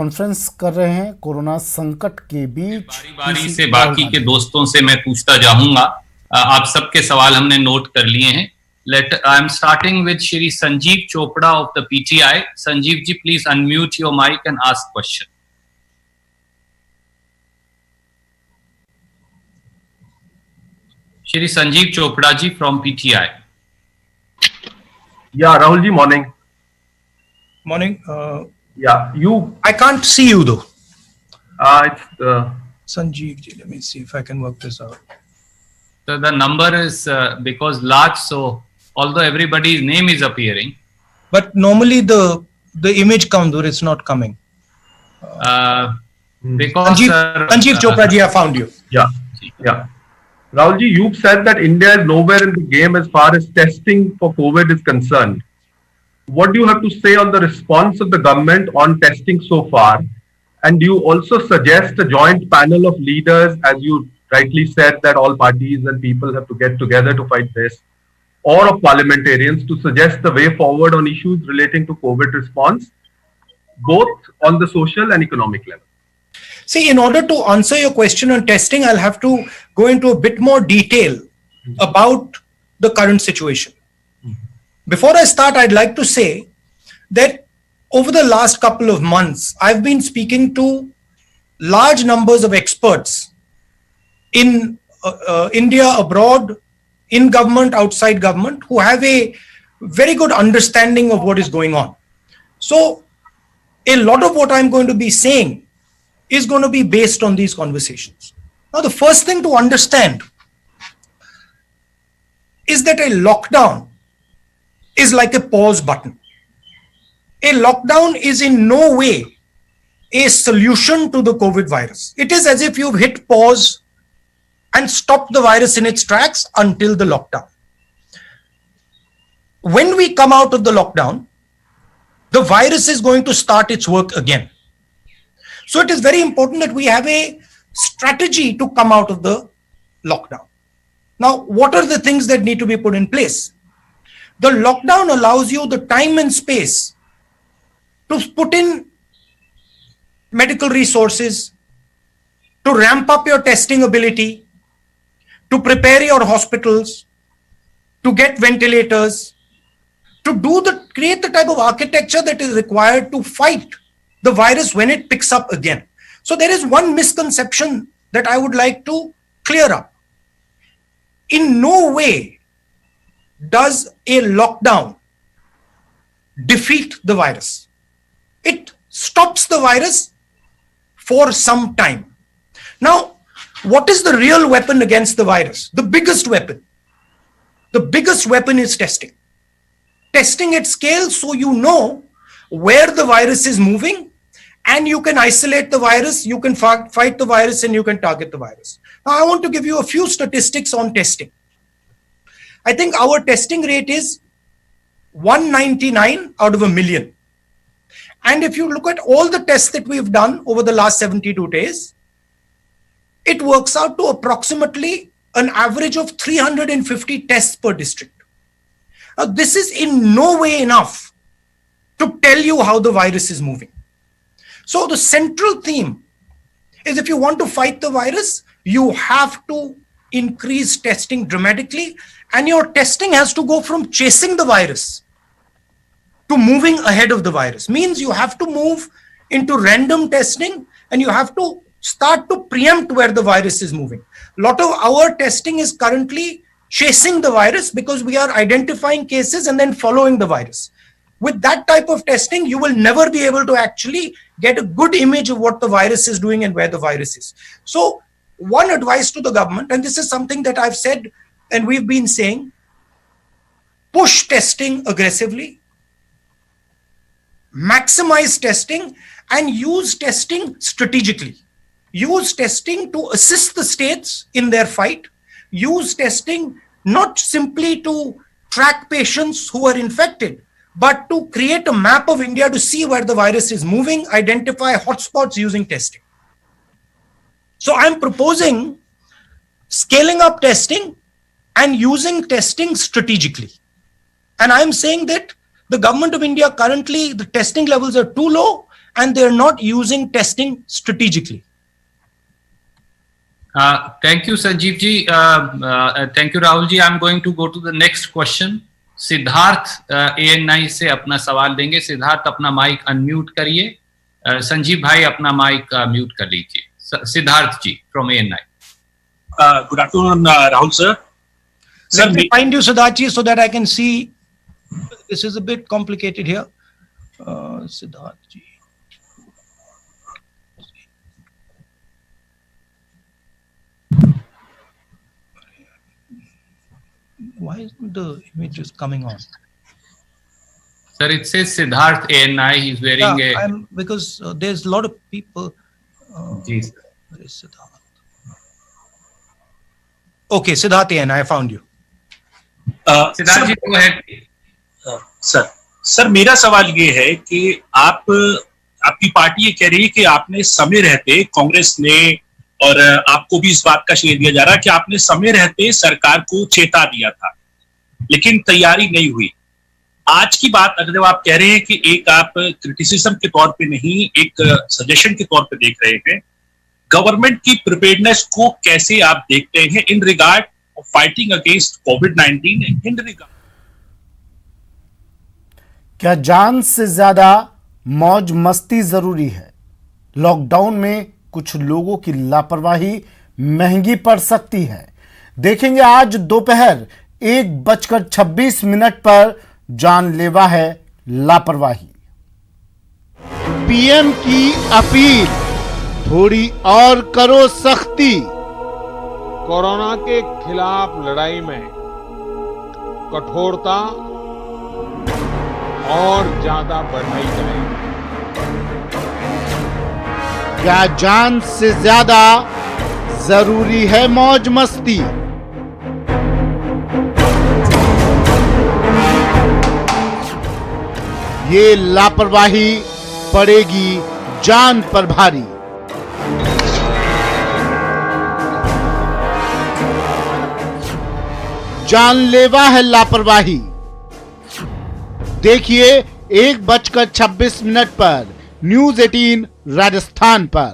Conference कर रहे हैं कोरोना संकट के बीच। बारी बारी से बाकी के दोस्तों से मैं पूछता जाऊंगा। आप सबके सवाल हमने नोट कर लिए हैं। I am starting with Shri Sanjeev Chopra of the PTI. Sanjeev ji, please unmute your mic and ask question. Shri Sanjeev Chopra ji from PTI. Yeah, Rahul ji, morning. Morning. You. I can't see you though. It's Sanjeev ji, let me see if I can work this out. So the number is because large, so although everybody's name is appearing, But normally the image comes or it's not coming. because Sanjeev Chopra ji, I found you. yeah. Rahul ji, you've said that India is nowhere in the game as far as testing for COVID is concerned. What do you have to say on the response of the government on testing so far? And do you also suggest a joint panel of leaders, as you rightly said, that all parties and people have to get together to fight this, or of parliamentarians to suggest the way forward on issues relating to COVID response, both on the social and economic level? See, in order to answer your question on testing, I'll have to go into a bit more detail about the current situation. Before I start, I'd like to say that over the last couple of months, I've been speaking to large numbers of experts in India, abroad, in government, outside government, who have a very good understanding of what is going on. So a lot of what I'm going to be saying is going to be based on these conversations. Now, the first thing to understand is that a lockdown is like a pause button. A lockdown is in no way a solution to the COVID virus. It is as if you've hit pause and stopped the virus in its tracks until the lockdown. When we come out of the lockdown, the virus is going to start its work again. So it is very important that we have a strategy to come out of the lockdown. Now, what are the things that need to be put in place? The lockdown allows you the time and space to put in medical resources, to ramp up your testing ability, to prepare your hospitals, to get ventilators, to create the type of architecture that is required to fight the virus when it picks up again. So there is one misconception that I would like to clear up. In no way does a lockdown defeat the virus. It stops the virus for some time. Now, what is the real weapon against the virus? The biggest weapon. The biggest weapon is testing. Testing at scale so you know where the virus is moving and you can isolate the virus, you can fight the virus, and you can target the virus. Now, I want to give you a few statistics on testing. I think our testing rate is 199 out of a million. And if you look at all the tests that we've done over the last 72 days, it works out to approximately an average of 350 tests per district. Now, this is in no way enough to tell you how the virus is moving. So the central theme is, if you want to fight the virus, you have to increase testing dramatically, and your testing has to go from chasing the virus to moving ahead of the virus. Means you have to move into random testing and you have to start to preempt where the virus is moving. A lot of our testing is currently chasing the virus because we are identifying cases and then following the virus. With that type of testing, you will never be able to actually get a good image of what the virus is doing and where the virus is. So one advice to the government, and this is something that I've said and we've been saying, push testing aggressively, maximize testing, and use testing strategically. Use testing to assist the states in their fight. Use testing not simply to track patients who are infected, but to create a map of India to see where the virus is moving, identify hotspots using testing. So I'm proposing scaling up testing and using testing strategically. And I'm saying that the government of India currently, the testing levels are too low and they're not using testing strategically. Thank you, Sanjeev ji. Thank you, Rahul ji. I'm going to go to the next question. Siddharth ANI से अपना सवाल देंगे. सिद्धार्थ अपना mic unmute करिए. संजीव भाई अपना mic mute कर लीजिए. सिद्धार्थ जी from ANI. Good afternoon, Rahul sir. Let me find you, Siddharth ji, so that I can see. This is a bit complicated here. Siddharth ji. Why isn't the images coming on? Sir, it says Siddharth ANI. He's wearing because there's a lot of people. Ji, sir. Where is Siddharth? Okay, Siddharth ANI, I found you. Siddharth ji, go ahead. Sir मेरा सवाल ये है कि आपकी party ये कह रही है कि आपने समय रहते, कांग्रेस ने और आपको भी इस बात का श्रेय दिया जा रहा है कि आपने समय रहते सरकार को चेता दिया था, लेकिन तैयारी नहीं हुई. आज की बात अगर आप कह रहे हैं कि एक आप क्रिटिसिज्म के तौर पे नहीं, एक सजेशन के तौर पे देख रहे हैं, गवर्नमेंट की प्रिपेयर्डनेस को कैसे आप देखते हैं in regard fighting against covid? In regard क्या जान से ज्यादा मौज मस्ती जरूरी है? लॉकडाउन में कुछ लोगों की लापरवाही महंगी पड़ सकती है. देखेंगे आज दोपहर 1:26 पर जानलेवा है लापरवाही. पीएम की अपील, थोड़ी और करो सख्ती. कोरोना के खिलाफ लड़ाई में कठोरता और ज्यादा बढ़ाई जाएगी. क्या जान से ज्यादा जरूरी है मौज मस्ती? ये लापरवाही पड़ेगी जान पर भारी. जानलेवा है लापरवाही. देखिए 1:26 पर न्यूज़ 18 राजस्थान पर.